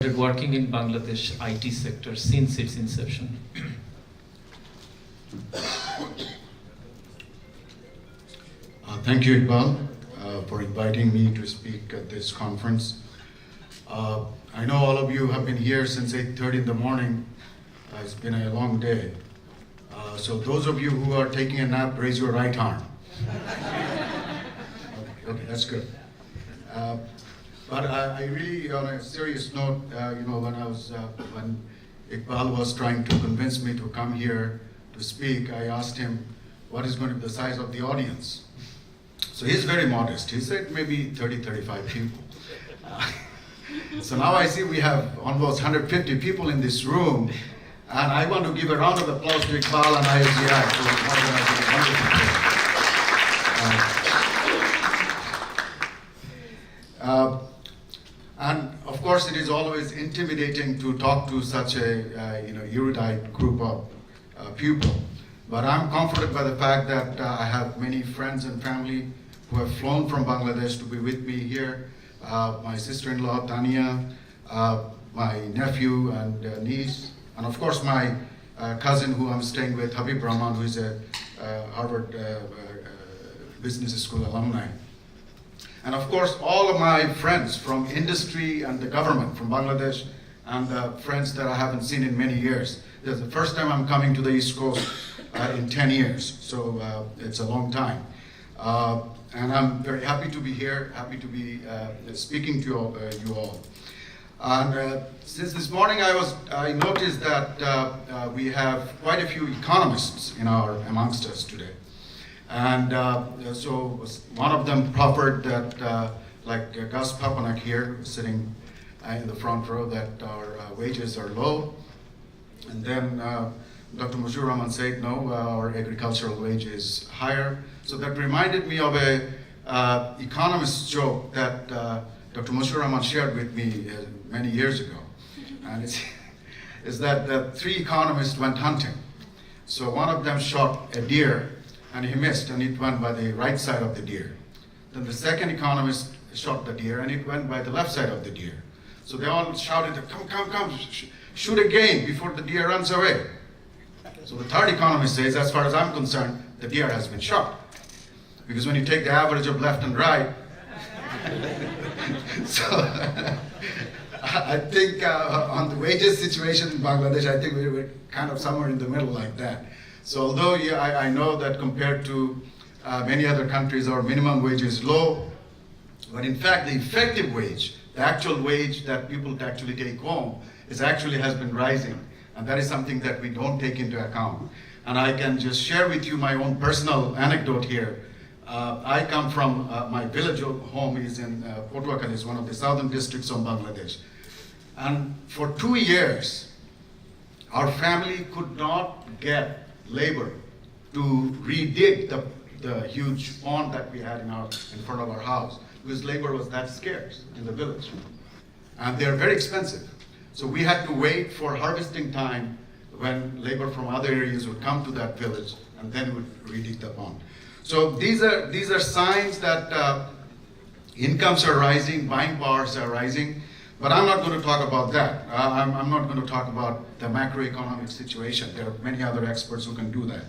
started working in Bangladesh IT sector since its inception. Thank you, Iqbal, for inviting me to speak at this conference. I know all of you have been here since 8:30 in the morning. It's been a long day. So those of you who are taking a nap, raise your right arm. Okay, that's good. But I really, on a serious note, when Iqbal was trying to convince me to come here to speak, I asked him what is going to be the size of the audience. So he's very modest. He said maybe 30, 35 people. So now I see we have almost 150 people in this room, and I want to give a round of applause to Iqbal and ISDI for organizing a wonderful program. And of course, it is always intimidating to talk to such a erudite group of people. But I'm comforted by the fact that I have many friends and family who have flown from Bangladesh to be with me here. My sister-in-law, Tania, my nephew and niece, and of course my cousin who I'm staying with, Rahman, who is a Harvard Business School alumni. And of course, all of my friends from industry and the government from Bangladesh, and friends that I haven't seen in many years. This is the first time I'm coming to the East Coast in 10 years, so it's a long time. And I'm very happy to be here, happy to be speaking to you all. And since this morning I noticed that we have quite a few economists amongst us today. And so one of them proffered that, like Gus Papanak here, sitting in the front row, that our wages are low. And then Dr. Mosihur said, no, our agricultural wage is higher. So that reminded me of a economist joke that Dr. Mosihur shared with me many years ago. And it's that the three economists went hunting. So one of them shot a deer, and he missed, and it went by the right side of the deer. Then the second economist shot the deer, and it went by the left side of the deer. So they all shouted, come, shoot again before the deer runs away. So the third economist says, as far as I'm concerned, the deer has been shot. Because when you take the average of left and right, so I think on the wages situation in Bangladesh, I think we were kind of somewhere in the middle like that. So although I know that compared to many other countries, our minimum wage is low, but in fact the effective wage, the actual wage that people actually take home, has been rising. And that is something that we don't take into account. And I can just share with you my own personal anecdote here. I come from, my village home is in Potwakal, is one of the southern districts of Bangladesh. And for 2 years, our family could not get labor to redig the huge pond that we had in front of our house, because labor was that scarce in the village. And they're very expensive. So we had to wait for harvesting time when labor from other areas would come to that village, and then would redig the pond. So these are signs that incomes are rising, buying powers are rising, but I'm not going to talk about that. I'm not going to talk about the macroeconomic situation. There are many other experts who can do that.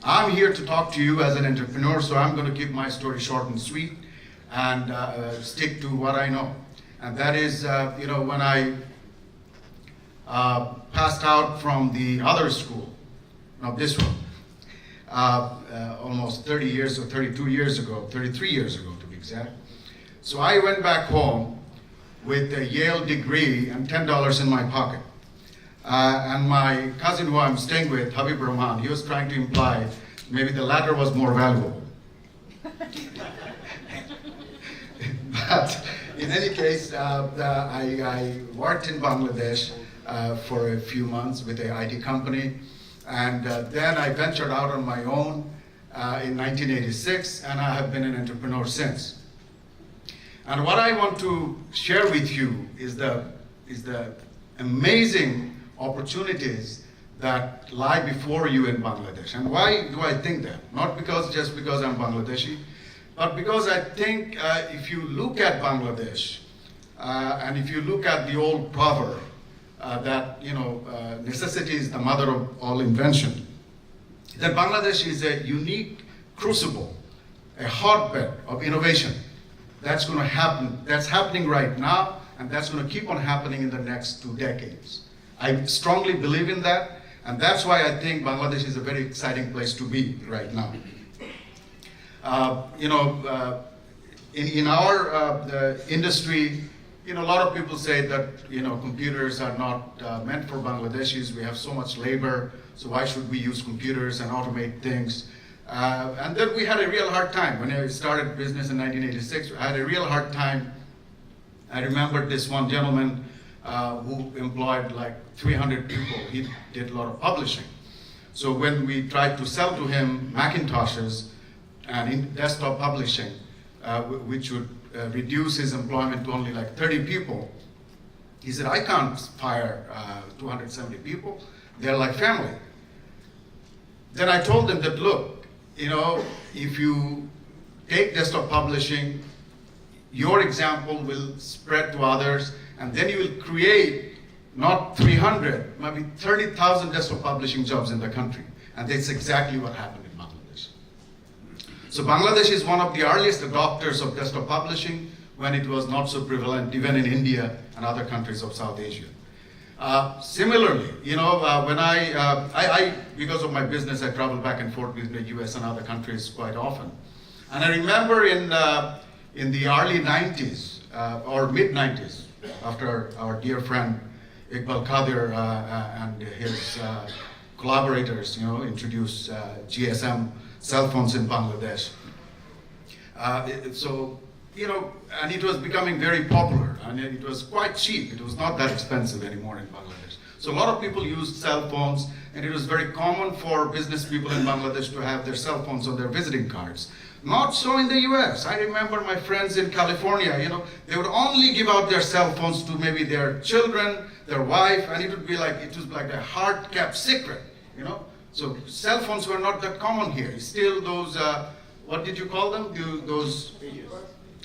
I'm here to talk to you as an entrepreneur, so I'm going to keep my story short and sweet and stick to what I know. And that is, when I passed out from the other school, not this one, almost 30 years or 32 years ago, 33 years ago to be exact. So I went back home with a Yale degree and $10 in my pocket. And my cousin who I'm staying with, Habibullah, he was trying to imply maybe the latter was more valuable. But in any case, I worked in Bangladesh for a few months with an IT company. And then I ventured out on my own in 1986, and I have been an entrepreneur since. And what I want to share with you is the amazing opportunities that lie before you in Bangladesh. And why do I think that? Not just because I'm Bangladeshi, but because I think if you look at Bangladesh, And if you look at the old proverb that necessity is the mother of all invention, that Bangladesh is a unique crucible, a hotbed of innovation. That's going to happen. That's happening right now, and that's going to keep on happening in the next 2 decades. I strongly believe in that, and that's why I think Bangladesh is a very exciting place to be right now. In our industry, a lot of people say that computers are not meant for Bangladeshis. We have so much labor, so why should we use computers and automate things? And then we had a real hard time. When I started business in 1986, I had a real hard time. I remember this one gentleman who employed like 300 people. He did a lot of publishing. So when we tried to sell to him Macintoshes and in desktop publishing, which would reduce his employment to only like 30 people, he said, I can't fire 270 people. They're like family. Then I told him that, look, if you take desktop publishing, your example will spread to others, and then you will create not 300, maybe 30,000 desktop publishing jobs in the country. And that's exactly what happened in Bangladesh. So Bangladesh is one of the earliest adopters of desktop publishing when it was not so prevalent, even in India and other countries of South Asia. Similarly, when I, because of my business, I travel back and forth between the US and other countries quite often. And I remember in the early 90s, or mid 90s, after our dear friend Iqbal Quadir and his collaborators, introduced GSM cell phones in Bangladesh. And it was becoming very popular, and it was quite cheap. It was not that expensive anymore in Bangladesh. So a lot of people used cell phones, and it was very common for business people in Bangladesh to have their cell phones on their visiting cards. Not so in the US. I remember my friends in California, they would only give out their cell phones to maybe their children, their wife, and it was like a hard-kept secret, So cell phones were not that common here. Still those, what did you call them? Those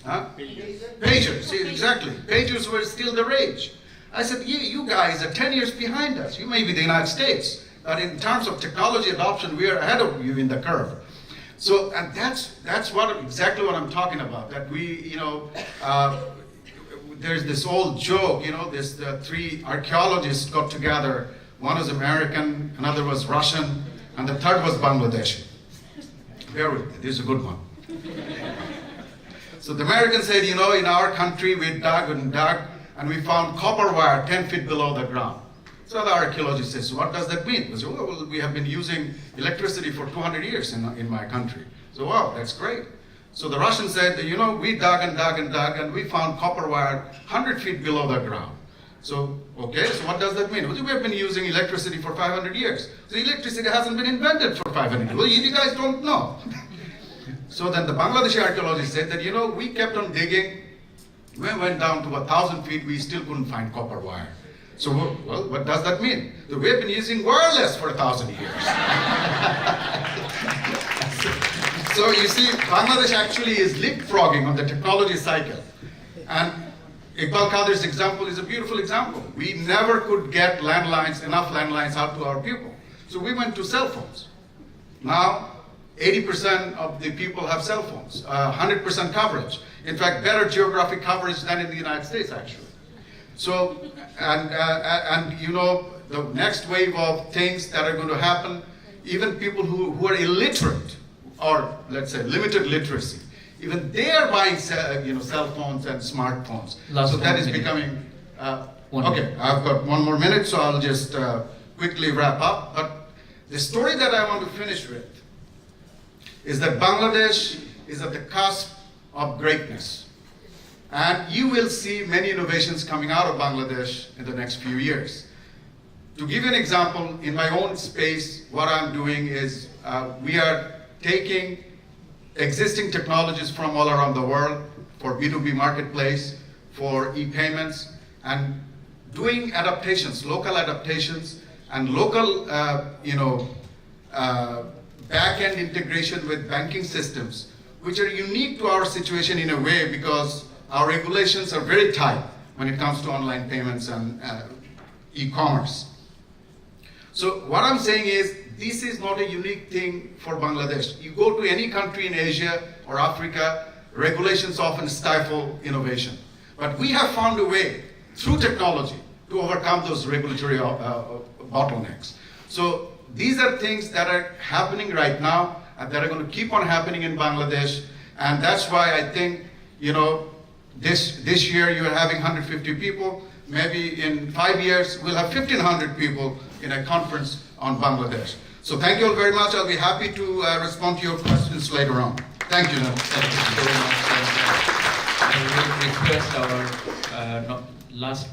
huh? Pagers, see, exactly. Pagers were still the rage. I said, you guys are 10 years behind us. You may be the United States, but in terms of technology adoption, we are ahead of you in the curve. So, and that's exactly what I'm talking about. That we, there's this old joke, the 3 archaeologists got together. One was American, another was Russian, and the third was Bangladeshi. Bear with me, this is a good one. So the Americans said, in our country we dug and dug, and we found copper wire 10 feet below the ground. So the archaeologist says, so what does that mean? We say, well, we have been using electricity for 200 years in my country. So, wow, that's great. So the Russians said, we dug and dug and dug, and we found copper wire 100 feet below the ground. So, okay, so what does that mean? Well, we have been using electricity for 500 years. So electricity hasn't been invented for 500 years. Well, you guys don't know. So then the Bangladeshi archaeologist said that, we kept on digging. We went down to 1,000 feet, we still couldn't find copper wire. So, well, what does that mean? So we have been using wireless for 1,000 years. So you see, Bangladesh actually is leapfrogging on the technology cycle. And Iqbal Qadir's example is a beautiful example. We never could get enough landlines out to our people. So we went to cell phones. Now, 80% of the people have cell phones, 100% coverage. In fact, better geographic coverage than in the United States, actually. So, and the next wave of things that are going to happen, even people who are illiterate, or let's say limited literacy, even they are buying cell phones and smartphones. So that is becoming, okay, I've got 1 more minute, so I'll just quickly wrap up. But the story that I want to finish with is that Bangladesh is at the cusp of greatness. And you will see many innovations coming out of Bangladesh in the next few years. To give you an example, in my own space, what I'm doing is we are taking existing technologies from all around the world for B2B marketplace, for e-payments, and doing adaptations, local adaptations, and local, back-end integration with banking systems, which are unique to our situation in a way because our regulations are very tight. when it comes to online payments and e-commerce. So what I'm saying is, this is not a unique thing for Bangladesh. You go to any country in Asia or Africa, regulations often stifle innovation. But we have found a way, through technology, to overcome those regulatory bottlenecks. So these are things that are happening right now, and that are going to keep on happening in Bangladesh. And that's why I think, this year you're having 150 people. Maybe in 5 years, we'll have 1,500 people in a conference on Bangladesh. So thank you all very much. I'll be happy to respond to your questions later on. Thank you. Thank you very much. I will request our last